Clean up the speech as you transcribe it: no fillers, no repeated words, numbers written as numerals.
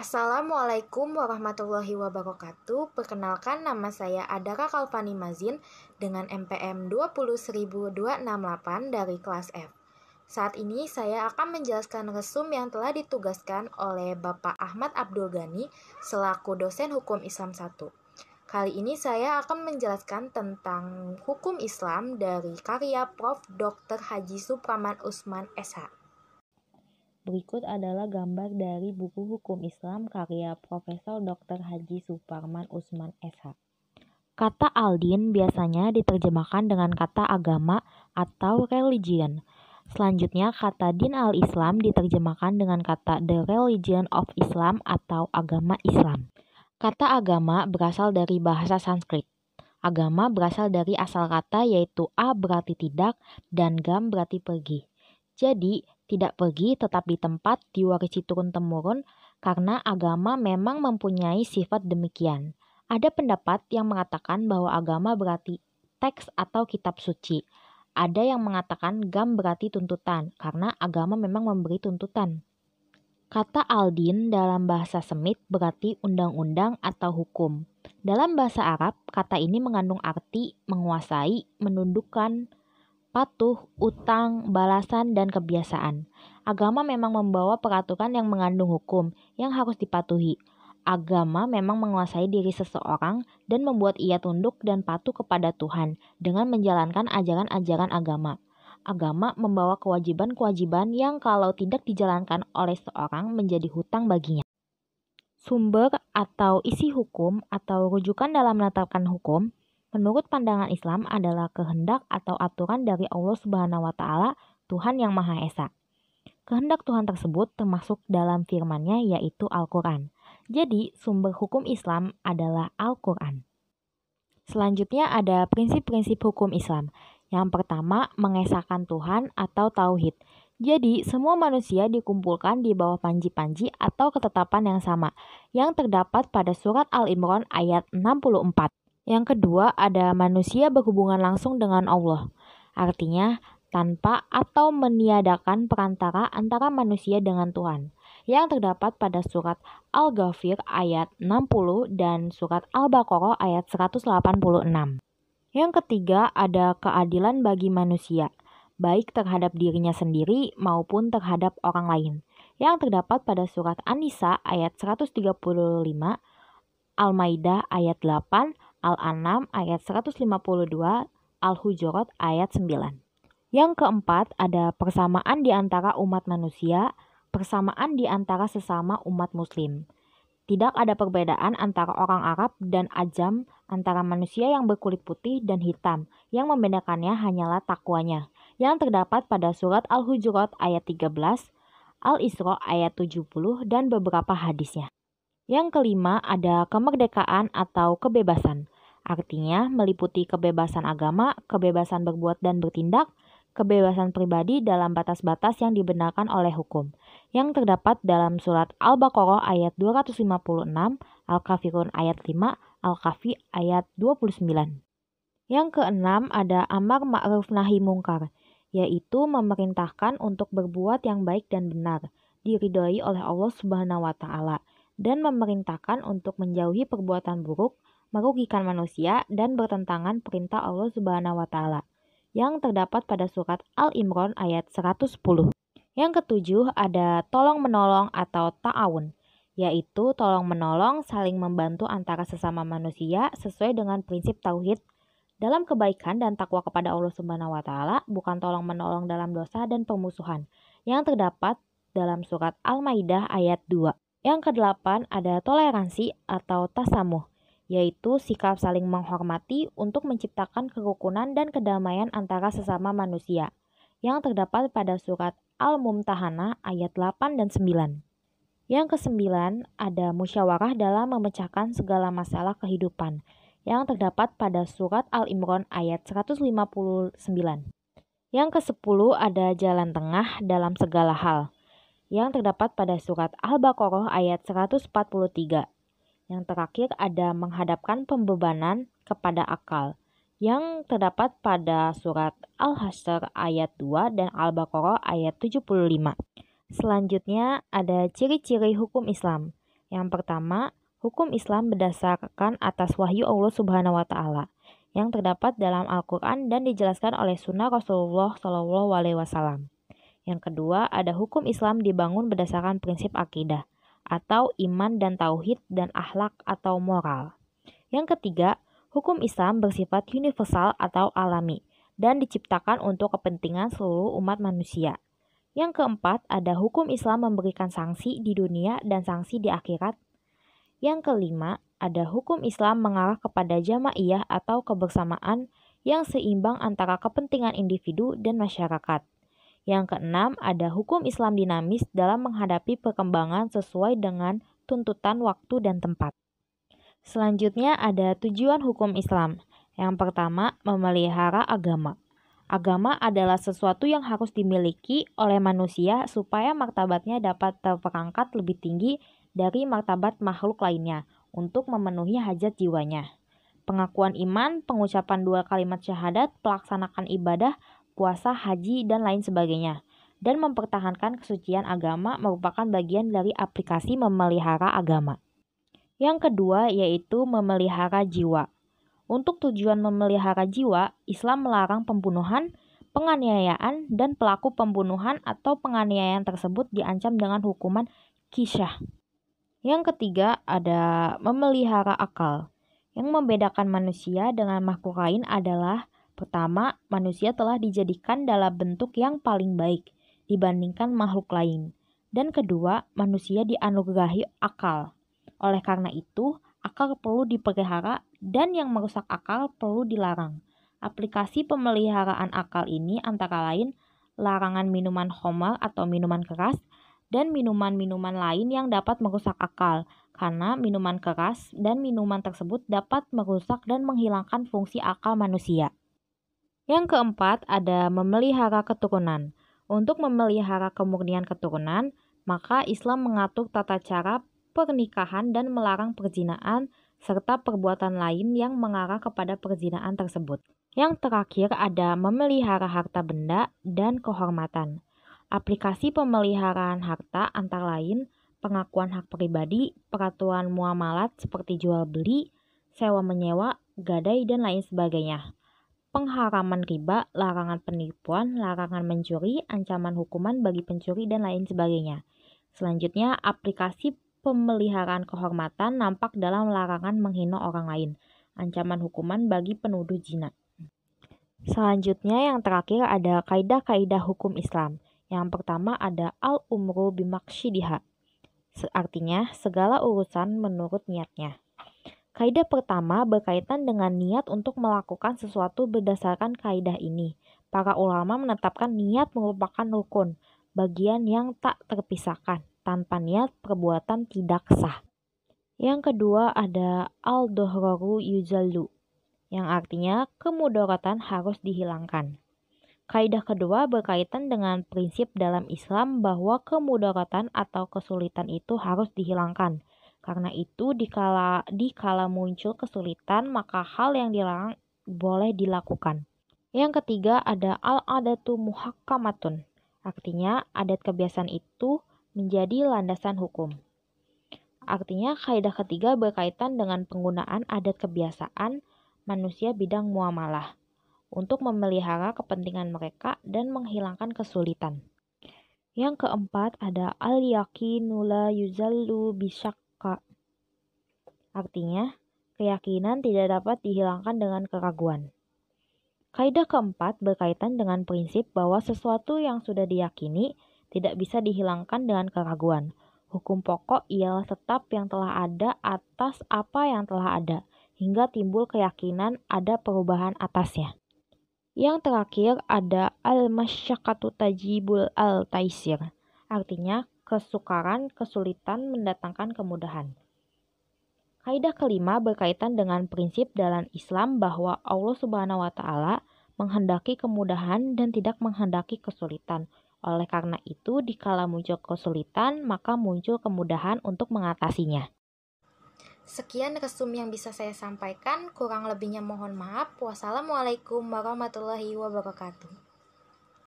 Assalamualaikum warahmatullahi wabarakatuh. Perkenalkan, nama saya Adara Kalvani Mazin dengan NPM 20268 dari kelas F. Saat ini saya akan menjelaskan resum yang telah ditugaskan oleh Bapak Ahmad Abdul Ghani selaku dosen Hukum Islam 1. Kali ini saya akan menjelaskan tentang Hukum Islam dari karya Prof. Dr. Haji Supraman Usman, SH. Berikut adalah gambar dari buku Hukum Islam karya Profesor Dr. Haji Suparman Usman, SH. Kata al-din biasanya diterjemahkan dengan kata agama atau religion. Selanjutnya, kata din al-Islam diterjemahkan dengan kata the religion of Islam atau agama Islam. Kata agama berasal dari bahasa Sanskrit. Agama berasal dari asal kata yaitu a berarti tidak dan gam berarti pergi. Jadi, tidak pergi tetap di tempat diwarisi turun-temurun karena agama memang mempunyai sifat demikian. Ada pendapat yang mengatakan bahwa agama berarti teks atau kitab suci. Ada yang mengatakan gam berarti tuntutan karena agama memang memberi tuntutan. Kata al-din dalam bahasa Semit berarti undang-undang atau hukum. Dalam bahasa Arab, kata ini mengandung arti menguasai, menundukkan, patuh, utang, balasan, dan kebiasaan. Agama memang membawa peraturan yang mengandung hukum yang harus dipatuhi. Agama memang menguasai diri seseorang dan membuat ia tunduk dan patuh kepada Tuhan dengan menjalankan ajaran-ajaran agama. Agama membawa kewajiban-kewajiban yang kalau tidak dijalankan oleh seorang menjadi hutang baginya. Sumber atau isi hukum atau rujukan dalam menetapkan hukum menurut pandangan Islam adalah kehendak atau aturan dari Allah Subhanahu wa Ta'ala, Tuhan yang Maha Esa. Kehendak Tuhan tersebut termasuk dalam firman-Nya yaitu Al-Quran. Jadi, sumber hukum Islam adalah Al-Quran. Selanjutnya ada prinsip-prinsip hukum Islam. Yang pertama, mengesahkan Tuhan atau Tauhid. Jadi, semua manusia dikumpulkan di bawah panji-panji atau ketetapan yang sama, yang terdapat pada surat Al-Imran ayat 64. Yang kedua, ada manusia berhubungan langsung dengan Allah. Artinya, tanpa atau meniadakan perantara antara manusia dengan Tuhan. Yang terdapat pada surat Al-Ghafir ayat 60 dan surat Al-Baqarah ayat 186. Yang ketiga, ada keadilan bagi manusia, baik terhadap dirinya sendiri maupun terhadap orang lain. Yang terdapat pada surat An-Nisa ayat 135, Al-Maidah ayat 8, Al-An'am ayat 152, Al-Hujurat ayat 9. Yang keempat, ada persamaan di antara umat manusia, persamaan di antara sesama umat muslim. Tidak ada perbedaan antara orang Arab dan Ajam, antara manusia yang berkulit putih dan hitam. Yang membedakannya hanyalah takwanya, yang terdapat pada surat Al-Hujurat ayat 13, Al-Isra ayat 70, dan beberapa hadisnya. Yang kelima, ada kemerdekaan atau kebebasan. Artinya meliputi kebebasan agama, kebebasan berbuat dan bertindak, kebebasan pribadi dalam batas-batas yang dibenarkan oleh hukum. Yang terdapat dalam surat Al-Baqarah ayat 256, Al-Kafirun ayat 5, Al-Kahfi ayat 29. Yang keenam, ada amar ma'ruf nahi mungkar, yaitu memerintahkan untuk berbuat yang baik dan benar, diridhoi oleh Allah Subhanahu wa Ta'ala, dan memerintahkan untuk menjauhi perbuatan buruk, merugikan manusia, dan bertentangan perintah Allah Subhanahu wa Ta'ala, yang terdapat pada surat Al-Imran ayat 110. Yang ketujuh, ada tolong-menolong atau ta'awun, yaitu tolong-menolong saling membantu antara sesama manusia sesuai dengan prinsip tauhid dalam kebaikan dan takwa kepada Allah Subhanahu wa Ta'ala, bukan tolong-menolong dalam dosa dan permusuhan, yang terdapat dalam surat Al-Maidah ayat 2. Yang kedelapan, ada toleransi atau tasamuh, yaitu sikap saling menghormati untuk menciptakan kerukunan dan kedamaian antara sesama manusia, yang terdapat pada surat Al-Mumtahanah ayat 8 dan 9. Yang kesembilan, ada musyawarah dalam memecahkan segala masalah kehidupan, yang terdapat pada surat Al-Imran ayat 159. Yang kesepuluh, ada jalan tengah dalam segala hal, yang terdapat pada surat Al-Baqarah ayat 143. Yang terakhir, ada menghadapkan pembebanan kepada akal, yang terdapat pada surat Al-Hasyr ayat 2 dan Al-Baqarah ayat 75. Selanjutnya, ada ciri-ciri hukum Islam, Yang pertama, hukum Islam berdasarkan atas wahyu Allah Subhanahu wa taala yang terdapat dalam Al-Qur'an dan dijelaskan oleh sunnah Rasulullah Shallallahu alaihi wasallam. Yang kedua, ada hukum Islam dibangun berdasarkan prinsip akidah atau iman dan tauhid dan akhlak atau moral. Yang ketiga, hukum Islam bersifat universal atau alami dan diciptakan untuk kepentingan seluruh umat manusia. Yang keempat, ada hukum Islam memberikan sanksi di dunia dan sanksi di akhirat. Yang kelima, ada hukum Islam mengarah kepada jamaiyah atau kebersamaan yang seimbang antara kepentingan individu dan masyarakat. Yang keenam, ada hukum Islam dinamis dalam menghadapi perkembangan sesuai dengan tuntutan waktu dan tempat. Selanjutnya ada tujuan hukum Islam. Yang pertama, memelihara agama. Agama adalah sesuatu yang harus dimiliki oleh manusia supaya martabatnya dapat terperangkat lebih tinggi dari martabat makhluk lainnya untuk memenuhi hajat jiwanya. Pengakuan iman, pengucapan 2 kalimat syahadat, pelaksanaan ibadah, puasa, haji, dan lain sebagainya. Dan mempertahankan kesucian agama merupakan bagian dari aplikasi memelihara agama. Yang kedua yaitu memelihara jiwa. Untuk tujuan memelihara jiwa, Islam melarang pembunuhan, penganiayaan, dan pelaku pembunuhan atau penganiayaan tersebut diancam dengan hukuman qisyah. Yang ketiga ada memelihara akal. Yang membedakan manusia dengan makhluk lain adalah pertama, manusia telah dijadikan dalam bentuk yang paling baik dibandingkan makhluk lain. Dan kedua, manusia dianugerahi akal. Oleh karena itu, akal perlu dipelihara dan yang merusak akal perlu dilarang. Aplikasi pemeliharaan akal ini antara lain larangan minuman khamar atau minuman keras dan minuman-minuman lain yang dapat merusak akal, karena minuman keras dan minuman tersebut dapat merusak dan menghilangkan fungsi akal manusia. Yang keempat ada memelihara keturunan. Untuk memelihara kemurnian keturunan, maka Islam mengatur tata cara pernikahan dan melarang perzinahan serta perbuatan lain yang mengarah kepada perzinahan tersebut. Yang terakhir ada memelihara harta benda dan kehormatan. Aplikasi pemeliharaan harta antara lain pengakuan hak pribadi, peraturan muamalat seperti jual beli, sewa menyewa, gadai, dan lain sebagainya. Pengharaman riba, larangan penipuan, larangan mencuri, ancaman hukuman bagi pencuri, dan lain sebagainya. Selanjutnya, aplikasi pemeliharaan kehormatan nampak dalam larangan menghina orang lain, ancaman hukuman bagi penuduh zina. Selanjutnya yang terakhir ada kaidah-kaidah hukum Islam. Yang pertama ada al-umru bimaqsyidiha. Artinya segala urusan menurut niatnya. Kaidah pertama berkaitan dengan niat untuk melakukan sesuatu berdasarkan kaidah ini. Para ulama menetapkan niat merupakan rukun, bagian yang tak terpisahkan. Tanpa niat, perbuatan tidak sah. Yang kedua ada al-dohroru yuzallu, yang artinya kemudaratan harus dihilangkan. Kaidah kedua berkaitan dengan prinsip dalam Islam bahwa kemudaratan atau kesulitan itu harus dihilangkan. Karena itu, dikala muncul kesulitan, maka hal yang dilarang boleh dilakukan. Yang ketiga ada al-adatu muhakkamatun, artinya adat kebiasaan itu menjadi landasan hukum. Artinya kaidah ketiga berkaitan dengan penggunaan adat kebiasaan manusia bidang muamalah untuk memelihara kepentingan mereka dan menghilangkan kesulitan. Yang keempat ada al-yaqinu la yuzallu bisyakka. Artinya, keyakinan tidak dapat dihilangkan dengan keraguan. Kaidah keempat berkaitan dengan prinsip bahwa sesuatu yang sudah diyakini tidak bisa dihilangkan dengan keraguan. Hukum pokok ialah tetap yang telah ada atas apa yang telah ada, hingga timbul keyakinan ada perubahan atasnya. Yang terakhir ada al-masyaqqatu tajibul al-taisir. Artinya, kesukaran, kesulitan mendatangkan kemudahan. Kaidah kelima berkaitan dengan prinsip dalam Islam bahwa Allah Subhanahu wa taala menghendaki kemudahan dan tidak menghendaki kesulitan. Oleh karena itu, dikala muncul kesulitan, maka muncul kemudahan untuk mengatasinya. Sekian resum yang bisa saya sampaikan, kurang lebihnya mohon maaf. Wassalamualaikum warahmatullahi wabarakatuh.